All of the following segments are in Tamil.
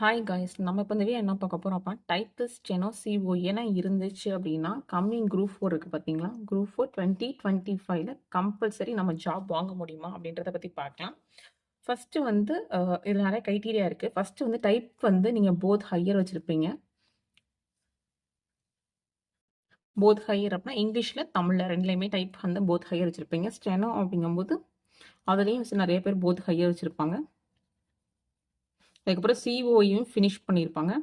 ஹாய் காய்ஸ், நம்ம இப்போ இந்த வீடியோ என்ன பார்க்க போகிறோம் அப்படின்னா டைப்பிஸ்ட் ஸ்டெனோ சிஓ ஏன்னா இருந்துச்சு அப்படின்னா கம்மிங் குரூப் 4 இருக்குது பார்த்தீங்களா. குரூப் 4 2025 கம்பல்சரி நம்ம ஜாப் வாங்க முடியுமா அப்படின்றத பற்றி பார்க்கலாம். ஃபஸ்ட்டு வந்து இதில் நிறைய க்ரைட்டீரியா இருக்குது. ஃபஸ்ட்டு வந்து டைப் வந்து நீங்கள் போத் ஹையர் வச்சுருப்பீங்க. போத் ஹையர் அப்படின்னா இங்கிலீஷில் தமிழில் ரெண்டுலேயுமே டைப் வந்து போத் ஹையர் வச்சுருப்பீங்க. ஸ்டெனோ அப்படிங்கும்போது அதுலேயும் நிறைய பேர் போத் ஹையர் வச்சுருப்பாங்க. அதுக்கப்புறம் சிஓயும் ஃபினிஷ் பண்ணியிருப்பாங்க.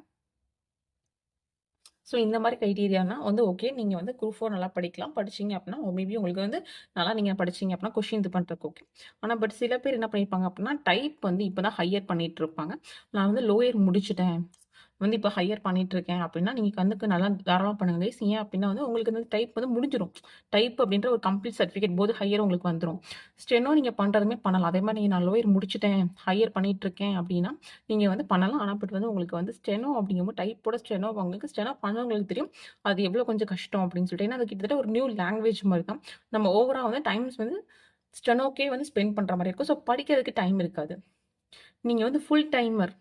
ஸோ இந்த மாதிரி க்ரைட்டீரியானா வந்து ஓகே, நீங்கள் வந்து குரூப் 4 நல்லா படிக்கலாம். படிச்சீங்க அப்படின்னா மேபி உங்களுக்கு வந்து நல்லா நீங்கள் படிச்சீங்க அப்படின்னா கொஷின் இது பண்ணுறதுக்கு ஓகே. ஆனால் பட் சில பேர் என்ன பண்ணியிருப்பாங்க அப்படின்னா டைப் வந்து இப்போ தான் ஹையர் பண்ணிட்டு இருப்பாங்க. நான் வந்து லோயர் முடிச்சுட்டேன், வந்து இப்போ ஹையர் பண்ணிட்டு இருக்கேன் அப்படின்னா நீங்கள் கண்ணுக்கு நல்லா தாராளமாக பண்ணுங்க கைஸ். ஏன் அப்படின்னா வந்து உங்களுக்கு வந்து டைப் வந்து முடிஞ்சிடும். டைப் அப்படின்ற ஒரு கம்ப்ளீட் சர்டிஃபிகேட் போது ஹையர் உங்களுக்கு வந்துடும். ஸ்டெனோ நீங்கள் பண்ணுறதுமே பண்ணலாம். அதே மாதிரி நீங்கள் நான் லோயர் முடிச்சுட்டேன் ஹையர் பண்ணிட்டு இருக்கேன் அப்படின்னா நீங்கள் வந்து பண்ணலாம். ஆனால் பட் வந்து உங்களுக்கு வந்து ஸ்டெனோ அப்படிங்கும்போது டைப்போட ஸ்டெனோ உங்களுக்கு ஸ்டெனோ பண்ணவங்களுக்கு தெரியும் அது எவ்வளோ கொஞ்சம் கஷ்டம் அப்படின்னு சொல்லிட்டு. ஏன்னா அது கிட்டத்தட்ட ஒரு நியூ லாங்குவேஜ் மாதிரி தான். நம்ம ஓவராக வந்து டைம்ஸ் வந்து ஸ்டெனோக்கே வந்து ஸ்பெண்ட் பண்ணுற மாதிரி இருக்கும். ஸோ படிக்கிறதுக்கு டைம் இருக்காது. நீங்கள் வந்து ஃபுல் டைமர்,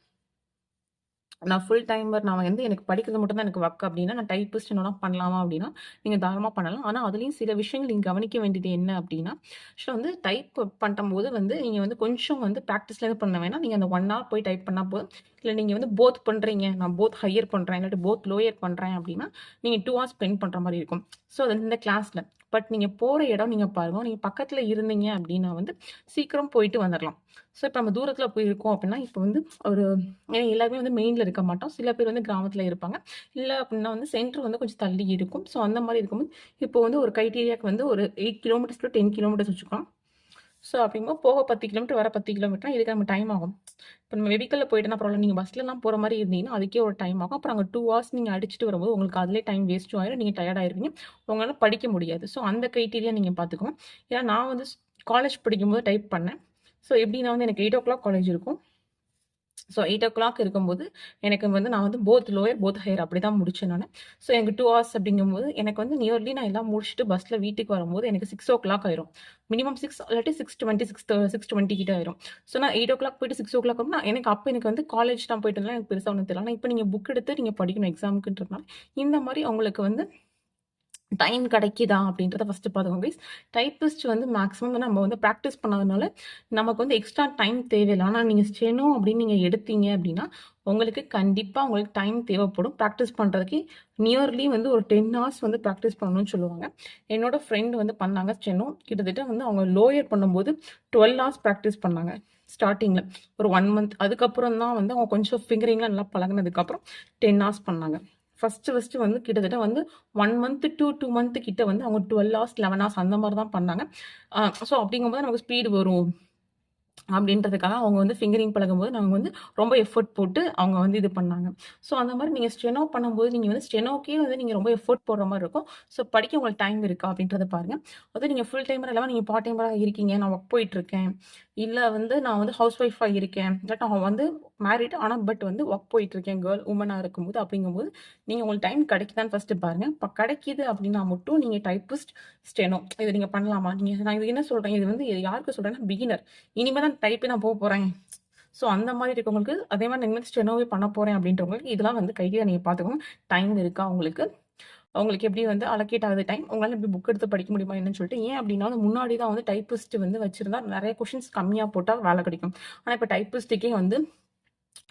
நான் ஃபுல் டைமர், நான் வந்து எனக்கு படிக்கிறது மட்டும் தான் எனக்கு ஒர்க் அப்படின்னா நான் டைப்பிஸ்ட் என்னன்னா பண்ணலாமா அப்படின்னா நீங்கள் தாராளமாக பண்ணலாம். ஆனால் அதுலேயும் சில விஷயங்கள் நீங்கள் கவனிக்க வேண்டியது என்ன அப்படின்னா ஆக்சுவலாக வந்து டைப் பண்ணும்போது வந்து நீங்கள் வந்து கொஞ்சம் வந்து ப்ராக்டிஸ்லேருந்து பண்ண வேணாம். நீங்கள் அந்த 1 hour போய் டைப் பண்ணால் போதும். இல்லை நீங்கள் வந்து போத் பண்ணுறீங்க, நான் போத் ஹையர் பண்ணுறேன் இல்லாட்டி போத் லோயர் பண்ணுறேன் அப்படின்னா நீங்கள் 2 hours ஸ்பெண்ட் பண்ணுற மாதிரி இருக்கும். ஸோ அது இந்த கிளாஸில் பட் நீங்கள் போகிற இடம் நீங்கள் பாருங்கள். நீங்கள் பக்கத்தில் இருந்தீங்க அப்படின்னா வந்து சீக்கிரம் போயிட்டு வந்துடலாம். ஸோ இப்போ நம்ம தூரத்தில் போயிருக்கோம் அப்படின்னா இப்போ வந்து ஒரு எல்லாருமே வந்து மெயினில் இருக்க மாட்டோம். சில பேர் வந்து கிராமத்தில் இருப்பாங்க. இல்லை அப்படின்னா வந்து சென்டர் வந்து கொஞ்சம் தள்ளி இருக்கும். ஸோ அந்த மாதிரி இருக்கும்போது இப்போ வந்து ஒரு க்ரைட்டீரியாவுக்கு வந்து ஒரு 8 கிலோமீட்டர்ஸ் டு 10 கிலோமீட்டர்ஸ் வச்சுக்கலாம். ஸோ அப்படிங்கும்போது போக 10 கிலோமீட்டர் வர 10 கிலோமீட்டர் இதுக்கு நம்ம டைம் ஆகும். இப்போ நம்ம வெஹிக்கிளில் போயிட்டோன்னா ப்ராப்ளம். நீங்கள் பஸ்லலாம் போகிற மாதிரி இருந்தீங்கன்னா அதுக்கே ஒரு டைம் ஆகும். அப்புறம் அங்கே 2 hours நீங்கள் அடிச்சுட்டு வரும்போது உங்களுக்கு அதிலே டைம் வேஸ்ட்டும் ஆயிரும். நீங்கள் டயர்ட் ஆயிருவீங்க. உங்களால் படிக்க முடியாது. ஸோ அந்த க்ரைட்டீரியா நீங்கள் பார்த்துக்கோங்க. ஏன்னா நான் வந்து காலேஜ் படிக்கும்போது டைப் பண்ணேன். ஸோ எப்படின்னா வந்து எனக்கு 8 o'clock காலேஜ் இருக்கும். ஸோ 8 o'clock இருக்கும்போது எனக்கு வந்து நான் வந்து போத் லோயர் போத் ஹையர் அப்படி தான் முடித்தேன் நான். ஸோ எனக்கு 2 hours அப்படிங்கும்போது எனக்கு வந்து நியர்லி நான் எல்லாம் முடிச்சுட்டு பஸ்ஸில் வீட்டுக்கு வரும்போது எனக்கு 6 o'clock ஆயிரும். மினிமம் 6 இல்லாட்டி 6:20 6:20 கிட்ட ஆயிரும். ஸோ நான் 8 o'clock போயிட்டு 6 o'clock அப்படின்னா எனக்கு அப்போ எனக்கு வந்து காலேஜ் தான் போயிட்டு இருந்தாலும் எனக்கு பெருசாக ஒன்றும் தெரியல. ஆனால் இப்போ நீங்கள் புக் எடுத்து நீங்கள் படிக்கணும் எக்ஸாமுக்குன்றதுனால இந்த மாதிரி உங்களுக்கு வந்து டைம் கிடைக்குதா அப்படின்றத ஃபஸ்ட்டு பார்த்துக்கோங்க கைஸ். டைப்பிஸ்ட் வந்து மேக்ஸிமம் நம்ம வந்து ப்ராக்டிஸ் பண்ணாதனால நமக்கு வந்து எக்ஸ்ட்ரா டைம் தேவையில்லை. ஆனால் நீங்கள் ஸ்டெனோ அப்படின்னு நீங்கள் எடுத்தீங்க அப்படின்னா உங்களுக்கு கண்டிப்பாக உங்களுக்கு டைம் தேவைப்படும் ப்ராக்டிஸ் பண்ணுறதுக்கு. நியர்லி வந்து ஒரு 10 hours வந்து ப்ராக்டிஸ் பண்ணணும்னு சொல்லுவாங்க. என்னோட ஃப்ரெண்டு வந்து பண்ணாங்க ஸ்டெனோ. கிட்டத்தட்ட வந்து அவங்க லோயர் பண்ணும்போது 12 hours ப்ராக்டிஸ் பண்ணாங்க ஸ்டார்டிங்கில் ஒரு 1 month. அதுக்கப்புறம் தான் வந்து அவங்க கொஞ்சம் ஃபிங்கரிங்லாம் நல்லா பழகினதுக்கப்புறம் 10 hours பண்ணாங்க. ஃபஸ்ட்டு வந்து கிட்டத்தட்ட வந்து 1 month to 2 month கிட்ட வந்து அவங்க 12 hours 11 hours அந்த மாதிரி தான் பண்ணாங்க. ஸோ அப்படிங்கும்போது நமக்கு ஸ்பீடு வரும் அப்படின்றதுக்காக அவங்க வந்து ஃபிங்கரிங் பழகும்போது நாங்க வந்து ரொம்ப எஃபோர்ட் போட்டு அவங்க வந்து இது பண்ணாங்க. ஸோ அந்த மாதிரி நீங்கள் ஸ்டெனோ பண்ணும்போது நீங்கள் வந்து ஸ்டெனோக்கே வந்து நீங்கள் ரொம்ப எஃபோர்ட் போடுற மாதிரி இருக்கும். ஸோ படிக்க உங்களுக்கு டைம் இருக்கா அப்படின்றத பாருங்க. அதுவும் நீங்கள் ஃபுல் டைமர் இல்லாமல் நீங்கள் பார்ட் டைமராக இருக்கீங்க, நான் ஒர்க் போயிட்டுருக்கேன், இல்லை வந்து நான் வந்து ஹவுஸ் ஒய்ஃபாக இருக்கேன், இல்லாட்டி நான் வந்து மேரிட் ஆனால் பட் வந்து ஒர்க் போயிட்டுருக்கேன் கேர்ள் உமனாக இருக்கும்போது அப்படிங்கும்போது நீங்கள் உங்களுக்கு டைம் கிடைக்குதான்னு ஃபஸ்ட்டு பாருங்கள். இப்போ கிடைக்கிது அப்படின்னா மட்டும் நீங்கள் டைப்பிஸ்ட் ஸ்டெனோ இதை நீங்கள் பண்ணலாமா? நான் இது என்ன சொல்கிறேன், இது வந்து யாருக்கு சொல்கிறேன்னா பிகினர், இனிமேல் தான் டைப்பே நான் போகிறேன். ஸோ அந்த மாதிரி இருக்கவங்களுக்கு, அதே மாதிரி இனிமேல் ஸ்டெனோவே பண்ண போகிறேன் அப்படின்றவங்களுக்கு இதெல்லாம் வந்து கையில் நீங்கள் பார்த்துக்கோங்க. டைம் இருக்கா உங்களுக்கு, உங்களுக்கு எப்படி வந்து அலோகேட் ஆகுது டைம், உங்களால் எப்படி புக் எடுத்து படிக்க முடியுமா என்னன்னு சொல்லிட்டு. ஏன் அப்படின்னா முன்னாடி தான் வந்து டைப்பிஸ்ட் வந்து வச்சுருந்தா நிறைய கொஷின்ஸ் கம்மியாக போட்டால் வேலை கிடைக்கும். ஆனால் இப்போ டைப்பிஸ்ட்டுக்கே வந்து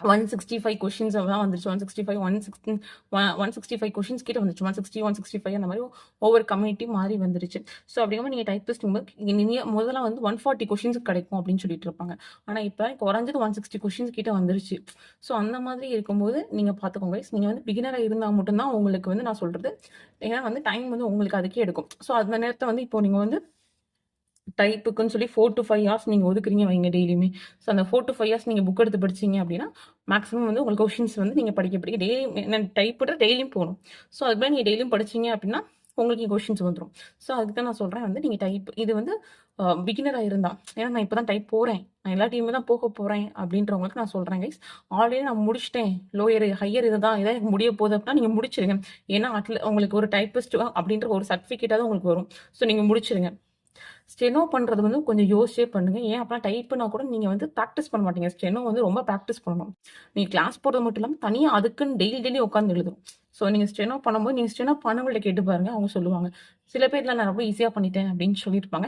165 கொஷின்ஸ் தான் வந்துருச்சு. 165 165 கொஷின்ஸ் கிட்ட வந்துருச்சு. 160 165 அந்த மாதிரி ஒவ்வொரு கம்யூனிட்டி மாறி வந்துருச்சு. ஸோ அப்படிங்கும்போது நீங்கள் டைப்பிஸ்ட் முதல்ல வந்து 140 கொஷின்ஸ் கிடைக்கும் அப்படின்னு சொல்லிட்டு இருப்பாங்க. ஆனால் இப்போ குறைஞ்சது 160 கொஷின்ஸ் கிட்ட வந்துருச்சு. ஸோ அந்த மாதிரி இருக்கும்போது நீங்கள் பார்த்துக்கோங்க. நீங்கள் வந்து பிகினராக இருந்தால் மட்டும்தான் உங்களுக்கு வந்து நான் சொல்கிறது. ஏன்னா வந்து டைம் வந்து உங்களுக்கு அதுக்கே எடுக்கும். ஸோ அந்த நேரத்தை வந்து இப்போ நீங்கள் வந்து டைப்புக்குன்னு சொல்லி 4 to 5 hours நீங்கள் ஒதுக்குறீங்க வைங்க டெய்லியுமே. ஸோ அந்த 4 to 5 hours நீங்கள் புக் எடுத்து படிச்சீங்க அப்படின்னா மேக்ஸிமம் வந்து உங்களுக்கு கொஷின்ஸ் வந்து நீங்கள் படிக்க டெய்லியும் என்ன டைப் டெய்லியும் போகணும். ஸோ அதுமாதிரி நீங்கள் டெய்லியும் படிச்சீங்க அப்படின்னா உங்களுக்கு கொஷின்ஸ் வந்துடும். ஸோ அதுக்கு தான் நான் சொல்கிறேன் வந்து நீங்கள் டைப் இது வந்து பிகினராக இருந்தா, ஏன்னா நான் இப்போ தான் டைப் போகிறேன், நான் எல்லா டீமும் தான் போக போகிறேன் அப்படின்றவங்களுக்கு நான் சொல்கிறேன் கைஸ். ஆல்ரெடி நான் முடிச்சிட்டேன் லோயர் ஹையர் இதுதான் இதான் எனக்கு முடிய போகுது அப்படின்னா நீங்கள் முடிச்சிருங்க. ஏன்னா உங்களுக்கு ஒரு டைப்பிஸ்ட் அப்படின்ற ஒரு சர்டிஃபிகேட்டாவது உங்களுக்கு வரும். ஸோ நீங்கள் முடிச்சிருங்க. ஸ்டெனோ பண்ணுறது வந்து கொஞ்சம் யோசிச்சே பண்ணுங்க. ஏன் அப்படின்னா டைப்புனா கூட நீங்க வந்து பிராக்டிஸ் பண்ண மாட்டீங்க. ஸ்டெனோ வந்து ரொம்ப பிராக்டிஸ் பண்ணணும். நீங்க கிளாஸ் போறது மட்டும் இல்லாம தனியா அதுக்குன்னு டெய்லி உட்காந்து எழுதணும். ஸோ நீங்க ஸ்டெனோ பண்ணும்போது நீங்க ஸ்டெனோ பண்ணவங்கள்ட்ட கேட்டு பாருங்க. அவங்க சொல்லுவாங்க. சில பேர்லாம் நான் ரொம்ப ஈஸியா பண்ணிட்டேன் அப்படின்னு சொல்லியிருப்பாங்க.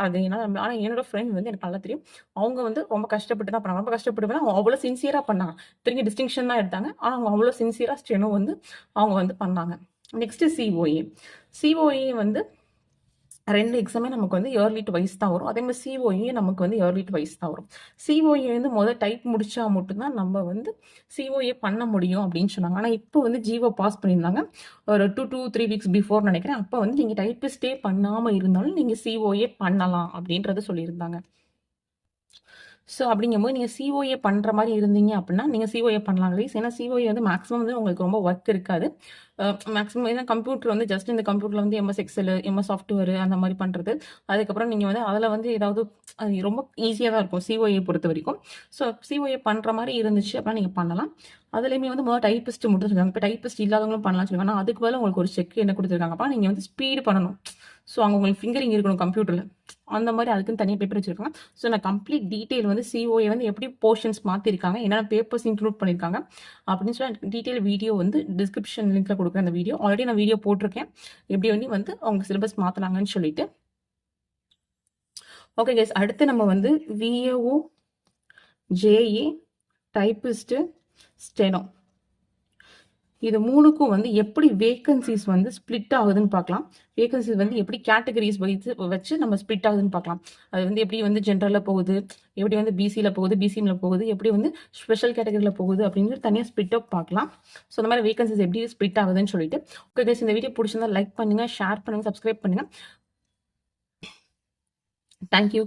அது ஆனா என்னோட ஃப்ரெண்ட் வந்து எனக்கு நல்லா தெரியும். அவங்க வந்து ரொம்ப கஷ்டப்பட்டு தான் பண்ணாங்க. ரொம்ப கஷ்டப்பட்டு அவங்க அவ்வளோ சின்சியரா பண்ணாங்க. இத்தனைக்கும் டிஸ்டிங்ஷன் தான் எடுத்தாங்க. ஆனா அவங்க அவ்வளோ சின்சியரா ஸ்டெனோ வந்து அவங்க வந்து பண்ணாங்க. Next COA. சிஓஏ வந்து 2 எக்ஸாமே நமக்கு வந்து இயர்லி ட்வைஸ் தான் வரும். அதே மாரி சிஓஏ நமக்கு வந்து இயர்லி ட்வைஸ் தான் வரும். சிஓஏ வந்து டைப் முடிச்சா மட்டும் தான் நம்ம வந்து சிஓஏ பண்ண முடியும் அப்படின்னு சொன்னாங்க. ஆனா இப்போ வந்து ஜிஓ பாஸ் பண்ணியிருந்தாங்க. ஒரு 2 to 3 வீக்ஸ் பிஃபோர் நெனைக்கிறேன். அப்ப வந்து நீங்க டைப்பிஸ்ட்டே பண்ணாம இருந்தாலும் நீங்க சிஓஏ பண்ணலாம் அப்படின்றத சொல்லியிருந்தாங்க. ஸோ அப்படிங்கும்போது நீங்க சிஓஏ பண்ற மாரி இருந்தீங்க அப்படின்னா, நீங்க சிஓஏ பண்ணலாம் கைஸ். ஏன்னா சிஓஏ வந்து மேக்ஸிமம் வந்து உங்களுக்கு ரொம்ப ஒர்க் இருக்காது. மேக்ஸிமம் ஏன்னா கம்ப்யூட்டர் வந்து ஜஸ்ட் இந்த கம்ப்யூட்டர்ல வந்து எம்எஸ் எக்ஸெல், எம்எஸ் சாஃப்ட்வேர் அந்த மாரி பண்றது. அதுக்கப்புறம் நீங்க வந்து அதில வந்து ஏதாவது அது ரொம்ப ஈஸியா தான் இருக்கும் சிஓஏ பொறுத்தவரைக்கும். ஸோ சிஓஏ பண்ற மாரி இருந்துச்சு அப்படின்னா நீங்க பண்ணலாம். அதுலயுமே வந்து டைப்பிஸ்ட் மட்டும் இருக்காங்க. இப்ப டைப்பிஸ்ட் இல்லாதவங்களும் பண்ணலாம்னு சொல்லுவாங்க. ஆனா அதுக்கு பதிலா உங்களுக்கு ஒரு செக் என்ன குடுத்துருக்காங்க அப்படின்னா, நீங்க வந்து ஸ்பீடு பண்ணணும். ஸோ அங்க உங்களுக்கு ஃபிங்கரிங் இருக்கணும் கம்ப்யூட்டர்ல. அந்த மாரி அதுக்குன்னு தனியா பேப்பர் வச்சிருக்காங்க. ஸோ நான் கம்ப்ளீட் டீட்டெயில் வந்து சிஓஏ வந்து எப்படி போர்ஷன்ஸ் மாத்திருக்காங்க, என்னென்ன பேப்பர்ஸ் இன்க்ளூட் பண்ணியிருக்காங்க அப்படின்னு சொல்லி டீட்டெயில் வீடியோ வந்து டிஸ்கிரிப்ஷன் லிங்க்ல குடுக்குறேன் அந்த வீடியோ. ஆல்ரெடி நான் வீடியோ போட்டிருக்கேன். எப்படி வந்து அவங்க சிலபஸ் மாத்துனாங்கன்னு சொல்லிட்டு. ஓகே கைஸ், அடுத்து நம்ம வந்து விஏஓ, ஜேஇ, டைப்பிஸ்ட், ஸ்டெனோ இது 3க்கும் வந்து எப்படி வேகன்சிஸ் வந்து ஸ்ப்ளிட் ஆகுதுன்னு பார்க்கலாம். வேகன்சிஸ் வந்து எப்படி கேட்டகரிஸ் வச்சு நம்ம ஸ்ப்ளிட் ஆகுதுன்னு பார்க்கலாம். அது வந்து எப்படி வந்து ஜென்ரல்ல போகுது, எப்படி வந்து பிசில போகுது, பிசிஎம்ல போகுது, எப்படி வந்து ஸ்பெஷல் கேட்டகரியில போகுது அப்படின்னு தனியாக ஸ்ப்ளிட் அப் பார்க்கலாம். ஸோ அந்த மாதிரி வேகன்சிஸ் எப்படி ஸ்ப்ளிட் ஆகுதுன்னு சொல்லிட்டு. ஓகே கைஸ், இந்த வீடியோ பிடிச்சிருந்தா லைக் பண்ணுங்க, ஷேர் பண்ணுங்க, சப்ஸ்கிரைப் பண்ணுங்க. தேங்க்யூ.